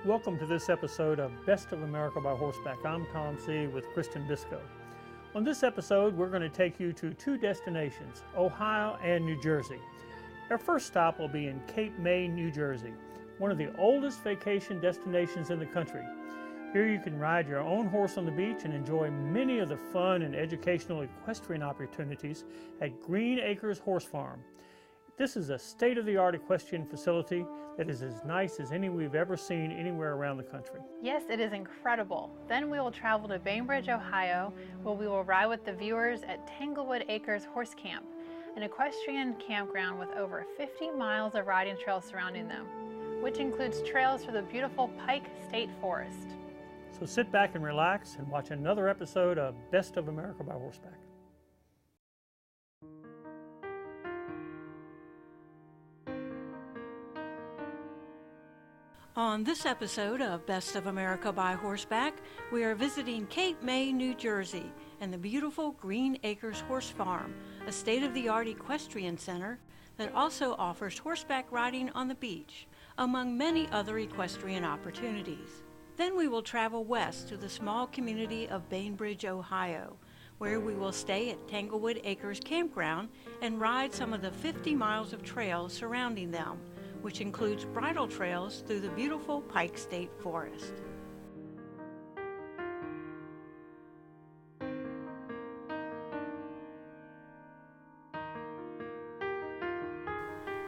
Welcome to this episode of Best of America by Horseback. I'm Tom C. with Kristen Biscoe. On this episode, we're going to take you to two destinations, Ohio and New Jersey. Our first stop will be in Cape May, New Jersey, one of the oldest vacation destinations in the country. Here you can ride your own horse on the beach and enjoy many of the fun and educational equestrian opportunities at Green Acres Horse Farm. This is a state-of-the-art equestrian facility that is as nice as any we've ever seen anywhere around the country. Yes, it is incredible. Then we will travel to Bainbridge, Ohio, where we will ride with the viewers at Tanglewood Acres Horse Camp, an equestrian campground with over 50 miles of riding trails surrounding them, which includes trails through the beautiful Pike State Forest. So sit back and relax and watch another episode of Best of America by Horseback. On this episode of Best of America by Horseback, we are visiting Cape May, New Jersey, and the beautiful Green Acres Horse Farm, a state-of-the-art equestrian center that also offers horseback riding on the beach, among many other equestrian opportunities. Then we will travel west to the small community of Bainbridge, Ohio, where we will stay at Tanglewood Acres Campground and ride some of the 50 miles of trails surrounding them, which includes bridle trails through the beautiful Pike State Forest.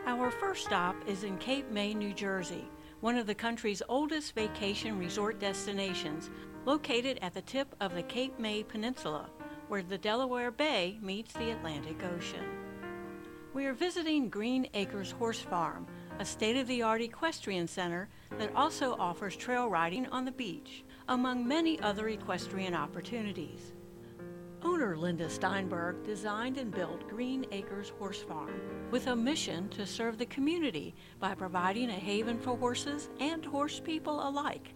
Our first stop is in Cape May, New Jersey, one of the country's oldest vacation resort destinations, located at the tip of the Cape May Peninsula, where the Delaware Bay meets the Atlantic Ocean. We are visiting Green Acres Horse Farm, a state-of-the-art equestrian center that also offers trail riding on the beach, among many other equestrian opportunities. Owner Linda Steinberg designed and built Green Acres Horse Farm with a mission to serve the community by providing a haven for horses and horse people alike.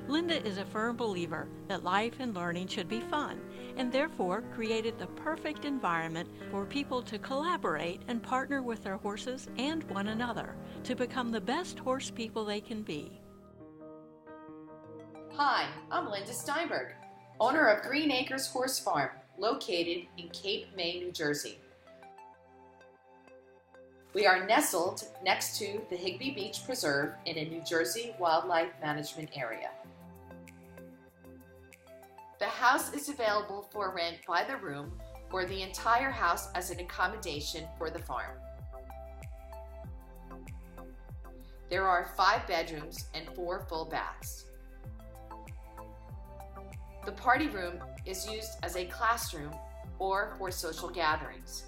Linda is a firm believer that life and learning should be fun, and therefore created the perfect environment for people to collaborate and partner with their horses and one another to become the best horse people they can be. Hi, I'm Linda Steinberg, owner of Green Acres Horse Farm, located in Cape May, New Jersey. We are nestled next to the Higbee Beach Preserve in a New Jersey wildlife management area. The house is available for rent by the room or the entire house as an accommodation for the farm. There are 5 bedrooms and 4 full baths. The party room is used as a classroom or for social gatherings.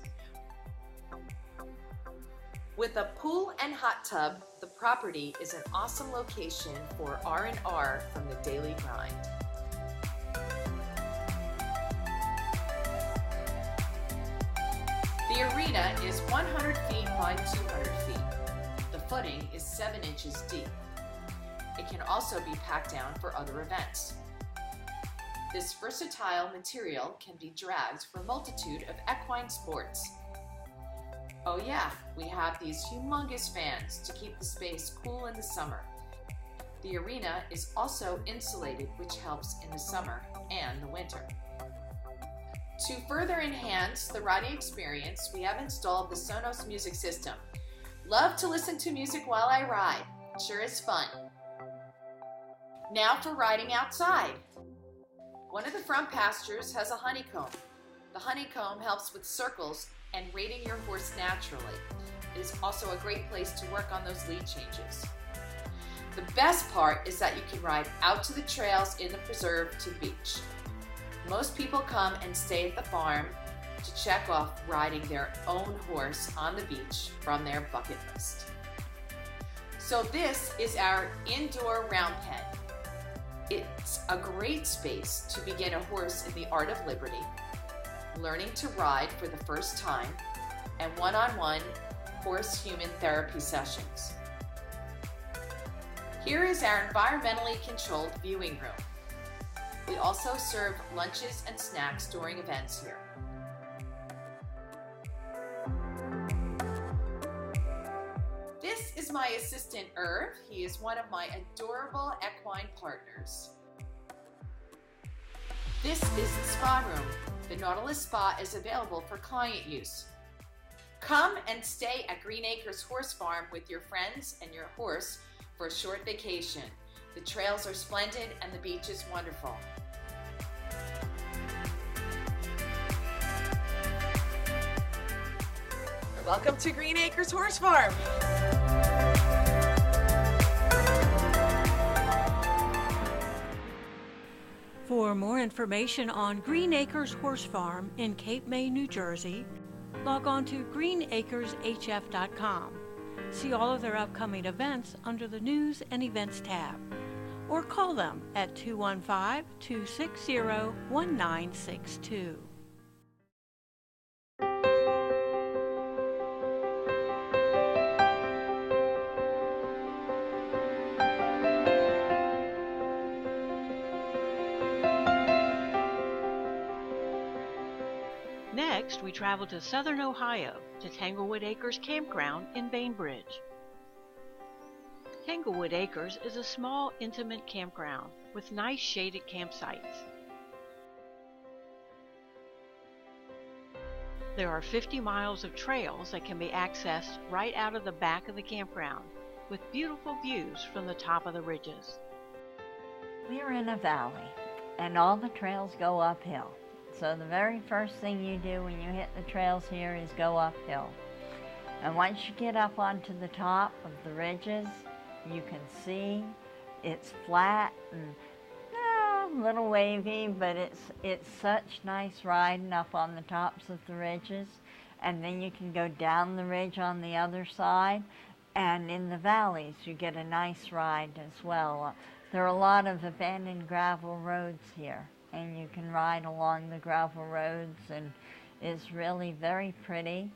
With a pool and hot tub, the property is an awesome location for R&R from the daily grind. The arena is 100 feet by 200 feet. The footing is 7 inches deep. It can also be packed down for other events. This versatile material can be dragged for a multitude of equine sports. Oh yeah, we have these humongous fans to keep the space cool in the summer. The arena is also insulated, which helps in the summer and the winter. To further enhance the riding experience, we have installed the Sonos music system. Love to listen to music while I ride. Sure is fun. Now for riding outside. One of the front pastures has a honeycomb. The honeycomb helps with circles and rating your horse naturally. It is also a great place to work on those lead changes. The best part is that you can ride out to the trails in the preserve to the beach. Most people come and stay at the farm to check off riding their own horse on the beach from their bucket list. So this is our indoor round pen. It's a great space to begin a horse in the art of liberty, learning to ride for the first time, and one-on-one horse-human therapy sessions. Here is our environmentally controlled viewing room. We also serve lunches and snacks during events here. This is my my assistant, Irv. He is one of my adorable equine partners. This is the spa room. The Nautilus Spa is available for client use. Come and stay at Green Acres Horse Farm with your friends and your horse for a short vacation. The trails are splendid and the beach is wonderful. Welcome to Green Acres Horse Farm. For more information on Green Acres Horse Farm in Cape May, New Jersey, log on to greenacreshf.com. See all of their upcoming events under the News and Events tab, or call them at 215-260-1962. Next, we travel to southern Ohio to Tanglewood Acres Campground in Bainbridge. Tanglewood Acres is a small, intimate campground with nice shaded campsites. There are 50 miles of trails that can be accessed right out of the back of the campground, with beautiful views from the top of the ridges. We're in a valley, and all the trails go uphill. So the very first thing you do when you hit the trails here is go uphill. And once you get up onto the top of the ridges, you can see it's flat and a little wavy, but it's such nice riding up on the tops of the ridges. And then you can go down the ridge on the other side, and in the valleys you get a nice ride as well. There are a lot of abandoned gravel roads here, and you can ride along the gravel roads, and it's really very pretty.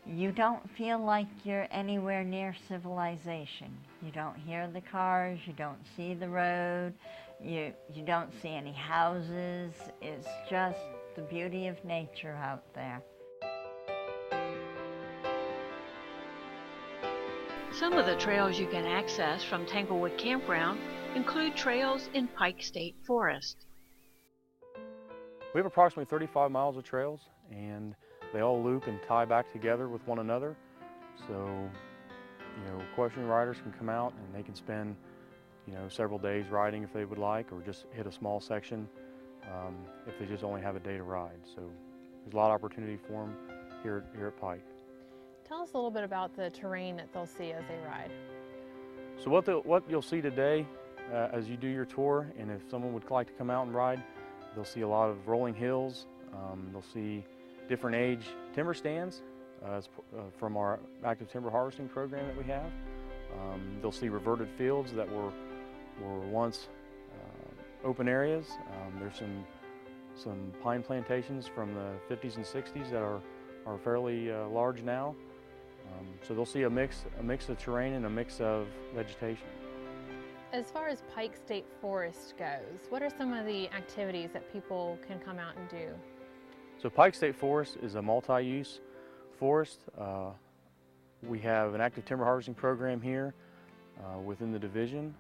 You don't feel like you're anywhere near civilization. You don't hear the cars, you don't see the road, you don't see any houses. It's just the beauty of nature out there. Some of the trails you can access from Tanglewood Campground include trails in Pike State Forest. We have approximately 35 miles of trails, and they all loop and tie back together with one another. So, equestrian riders can come out and they can spend, several days riding if they would like, or just hit a small section if they just only have a day to ride. So there's a lot of opportunity for them here at Pike. Tell us a little bit about the terrain that they'll see as they ride. So what you'll see today as you do your tour, and if someone would like to come out and ride, they'll see a lot of rolling hills. They'll see different age timber stands from our active timber harvesting program that we have. They'll see reverted fields that were once open areas. There's some pine plantations from the 50s and 60s that are fairly large now. So they'll see a mix of terrain and a mix of vegetation. As far as Pike State Forest goes, what are some of the activities that people can come out and do? So Pike State Forest is a multi-use forest. We have an active timber harvesting program here within the division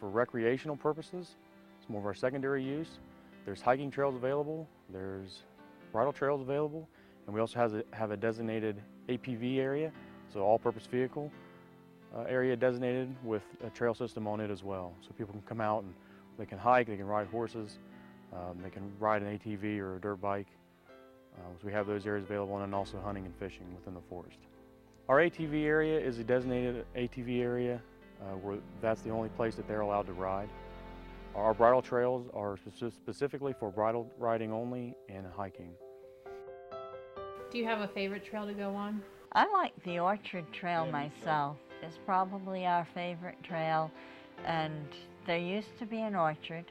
for recreational purposes. It's more of our secondary use. There's hiking trails available, there's bridle trails available, and we also have a designated APV area, so all-purpose vehicle area designated with a trail system on it as well. So people can come out and they can hike, they can ride horses, they can ride an ATV or a dirt bike. So we have those areas available, and then also hunting and fishing within the forest. Our ATV area is a designated ATV area where that's the only place that they're allowed to ride. Our bridle trails are specifically for bridle riding only and hiking. Do you have a favorite trail to go on? I like the Orchard Trail myself. It's probably our favorite trail, and there used to be an orchard,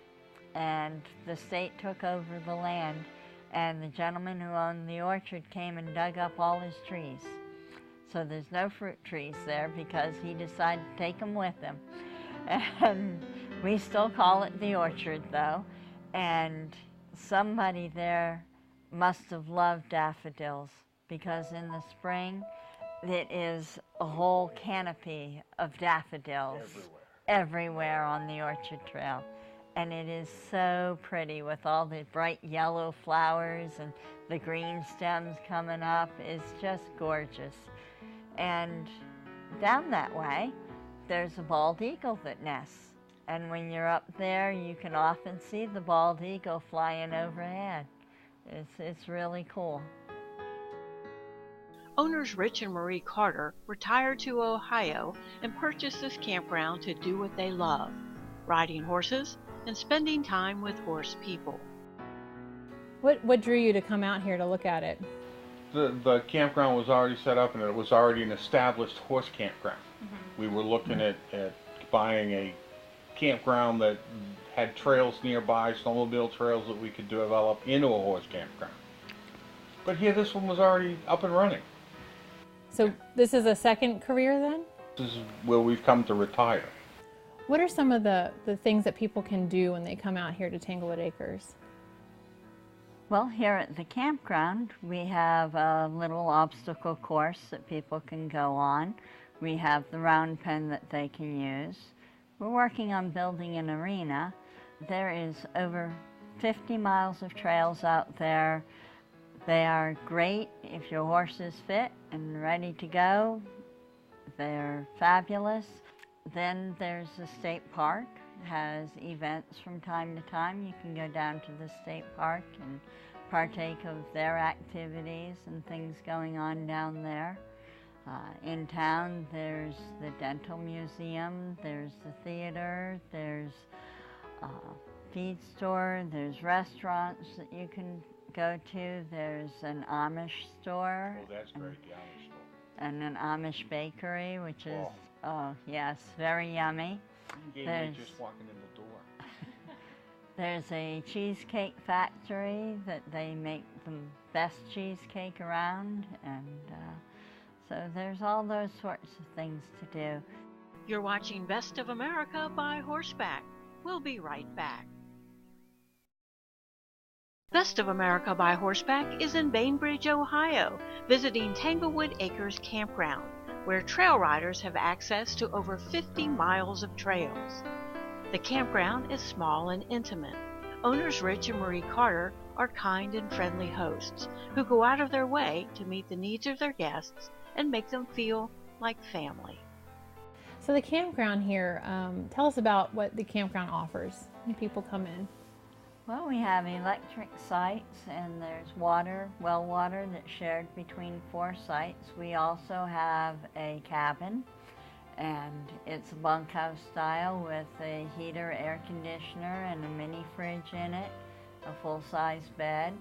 and the state took over the land, and the gentleman who owned the orchard came and dug up all his trees. So there's no fruit trees there because he decided to take them with him. And we still call it the orchard though, and somebody there must have loved daffodils, because in the spring it is a whole canopy of daffodils everywhere on the Orchard Trail. And it is so pretty with all the bright yellow flowers and the green stems coming up. It's just gorgeous. And down that way, there's a bald eagle that nests. And when you're up there, you can often see the bald eagle flying overhead. It's really cool. Owners Rich and Marie Carter retired to Ohio and purchased this campground to do what they love, riding horses and spending time with horse people. What drew you to come out here to look at it? The campground was already set up and it was already an established horse campground. We were looking at buying a campground that had trails nearby, snowmobile trails that we could develop into a horse campground. But here this one was already up and running. So this is a second career then? This is where we've come to retire. What are some of the things that people can do when they come out here to Tanglewood Acres? Well, here at the campground, we have a little obstacle course that people can go on. We have the round pen that they can use. We're working on building an arena. There is over 50 miles of trails out there. They are great if your horse is fit and ready to go. They're fabulous. Then there's the state park. It has events from time to time. You can go down to the state park and partake of their activities and things going on down there. In town, there's the dental museum, there's the theater, there's a feed store, there's restaurants that you can go to, there's an Amish store. Oh, that's great, the Amish store. And an Amish bakery, which is, oh yes, very yummy. You gave me just walking in the door. There's a cheesecake factory that they make the best cheesecake around, and so there's all those sorts of things to do. You're watching Best of America by Horseback. We'll be right back. Best of America by Horseback is in Bainbridge, Ohio, visiting Tanglewood Acres Campground, where trail riders have access to over 50 miles of trails. The campground is small and intimate. Owners Rich and Marie Carter are kind and friendly hosts who go out of their way to meet the needs of their guests and make them feel like family. So the campground here, tell us about what the campground offers when people come in. Well, we have electric sites, and there's water, well water, that's shared between 4 sites. We also have a cabin, and it's a bunkhouse style with a heater, air conditioner, and a mini fridge in it, a full-size bed.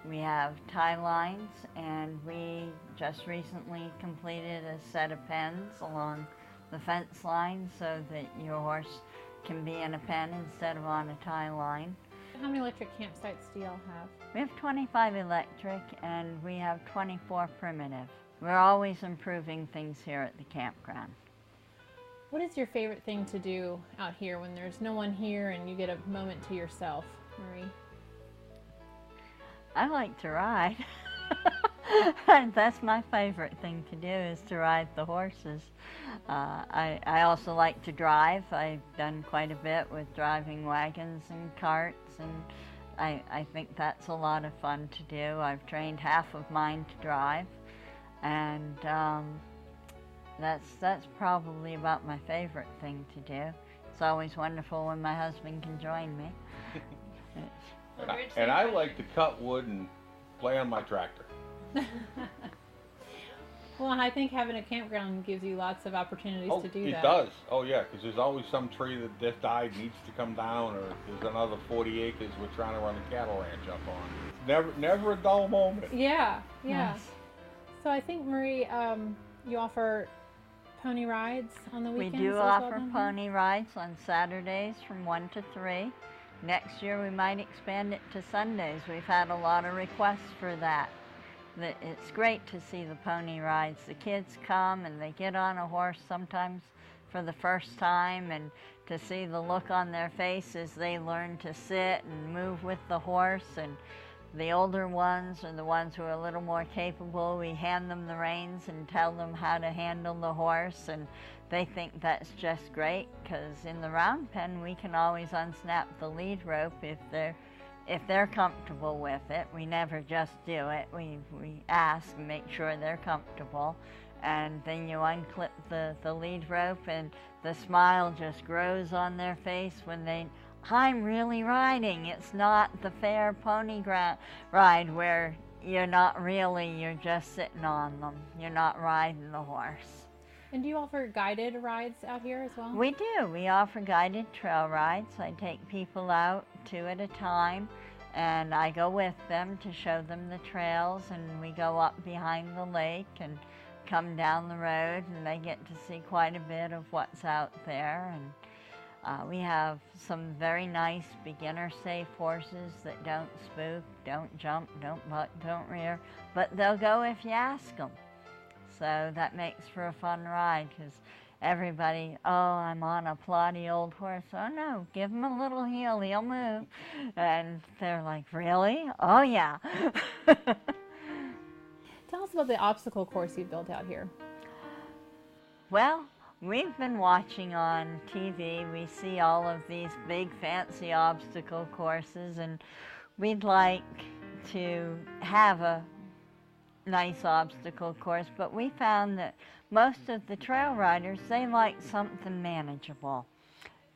We have tie lines, and we just recently completed a set of pens along the fence line so that your horse can be in a pen instead of on a tie line. How many electric campsites do y'all have? We have 25 electric and we have 24 primitive. We're always improving things here at the campground. What is your favorite thing to do out here when there's no one here and you get a moment to yourself, Marie? I like to ride. That's my favorite thing to do, is to ride the horses. I also like to drive. I've done quite a bit with driving wagons and carts, and I think that's a lot of fun to do. I've trained half of mine to drive, and that's probably about my favorite thing to do. It's always wonderful when my husband can join me. And I like to cut wood and play on my tractor. Well, I think having a campground gives you lots of opportunities to do that. It does. Oh yeah, because there's always some tree that just died needs to come down, or there's another 40 acres we're trying to run a cattle ranch up on. Never a dull moment. Yeah. Yes. So I think, Marie, you offer pony rides on the weekends? We do as well offer down here? pony rides on Saturdays from 1 to 3. Next year we might expand it to Sundays. We've had a lot of requests for that. It's great to see the pony rides. The kids come and they get on a horse sometimes for the first time, and to see the look on their face as they learn to sit and move with the horse, and The older ones or the ones who are a little more capable, we hand them the reins and tell them how to handle the horse, and they think that's just great, because in the round pen we can always unsnap the lead rope if they're comfortable with it. We never just do it. We ask and make sure they're comfortable, and then you unclip the lead rope, and the smile just grows on their face when I'm really riding. It's not the fair pony ride where you're just sitting on them. You're not riding the horse. And do you offer guided rides out here as well? We do. We offer guided trail rides. I take people out 2 at a time, and I go with them to show them the trails, and we go up behind the lake and come down the road, and they get to see quite a bit of what's out there. And we have some very nice beginner-safe horses that don't spook, don't jump, don't buck, don't rear, but they'll go if you ask them. So that makes for a fun ride, because everybody, oh, I'm on a plotty old horse. Oh no, give him a little heel, he'll move. And they're like, really? Oh yeah. Tell us about the obstacle course you built out here. Well, we've been watching on TV. We see all of these big fancy obstacle courses, and we'd like to have a nice obstacle course, but we found that most of the trail riders, they like something manageable.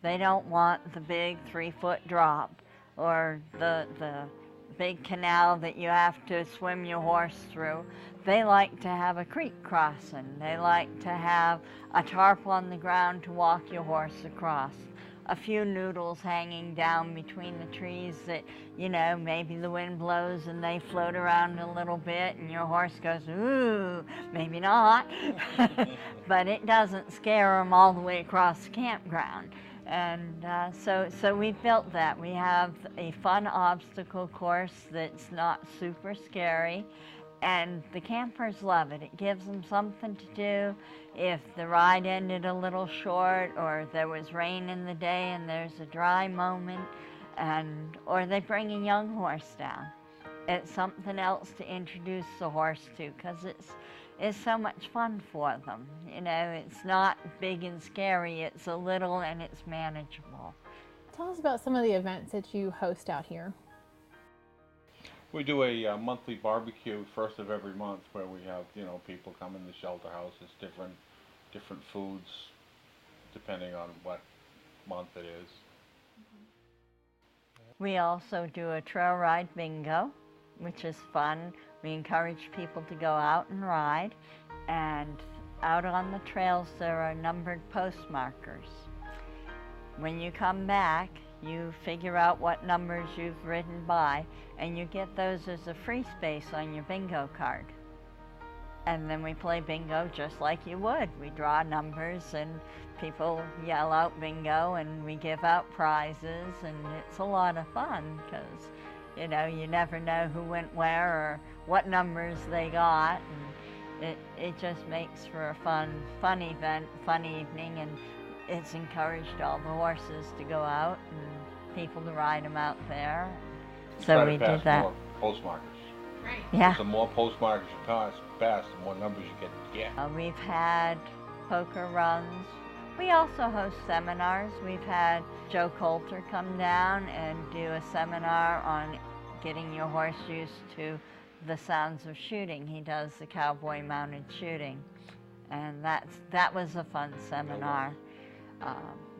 They don't want the big 3-foot drop or the big canal that you have to swim your horse through. They like to have a creek crossing. They like to have a tarp on the ground to walk your horse across. A few noodles hanging down between the trees that, maybe the wind blows and they float around a little bit and your horse goes, ooh, maybe not. But it doesn't scare them all the way across the campground. And so we built that. We have a fun obstacle course that's not super scary, and the campers love it. It gives them something to do. If the ride ended a little short, or there was rain in the day and there's a dry moment, or they bring a young horse down. It's something else to introduce the horse to, because it's so much fun for them. It's not big and scary, it's a little and it's manageable. Tell us about some of the events that you host out here. We do a monthly barbecue first of every month, where we have people come in the shelter houses, different foods, depending on what month it is. We also do a trail ride bingo, which is fun. We encourage people to go out and ride, and out on the trails there are numbered postmarkers. When you come back, you figure out what numbers you've ridden by, and you get those as a free space on your bingo card. And then we play bingo just like you would. We draw numbers and people yell out bingo, and we give out prizes, and it's a lot of fun, because you never know who went where or what numbers they got, and it just makes for a fun event, fun evening, and it's encouraged all the horses to go out and people to ride them out there. So we did that. More postmarkers. Right. Yeah. The more postmarkers you pass, the more numbers you get. We've had poker runs. We also host seminars. We've had Joe Coulter come down and do a seminar on getting your horse used to the sounds of shooting. He does the cowboy mounted shooting, and that was a fun seminar.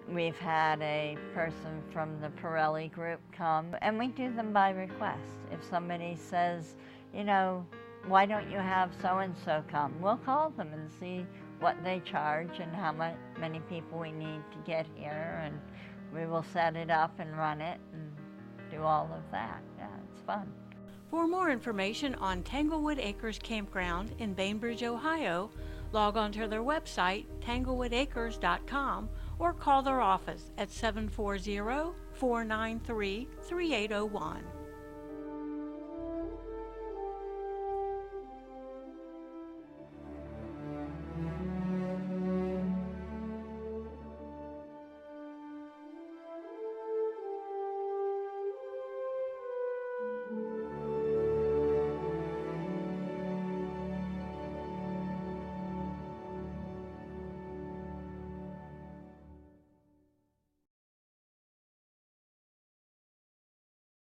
We've had a person from the Pirelli group come, and we do them by request. If somebody says, why don't you have so-and-so come? We'll call them and see what they charge and how many people we need to get here, and we will set it up and run it and do all of that. Yeah, it's fun. For more information on Tanglewood Acres Campground in Bainbridge, Ohio, log on to their website, tanglewoodacres.com, or call their office at 740-493-3801.